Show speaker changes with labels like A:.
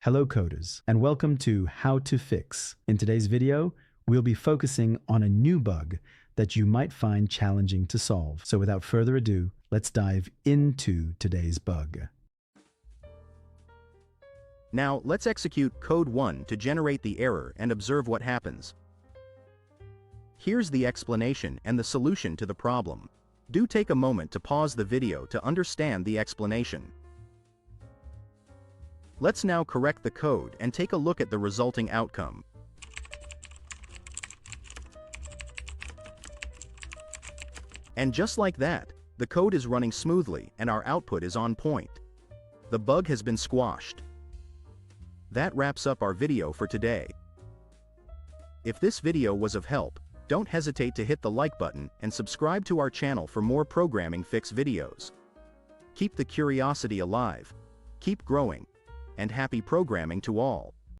A: Hello coders, and welcome to How to Fix. In today's video, we'll be focusing on a new bug that you might find challenging to solve. So without further ado, let's dive into today's bug.
B: Now, let's execute code 1 to generate the error and observe what happens. Here's the explanation and the solution to the problem. Do take a moment to pause the video to understand the explanation. Let's now correct the code and take a look at the resulting outcome. And just like that, the code is running smoothly and our output is on point. The bug has been squashed. That wraps up our video for today. If this video was of help, don't hesitate to hit the like button and subscribe to our channel for more programming fix videos. Keep the curiosity alive, keep growing, and happy programming to all.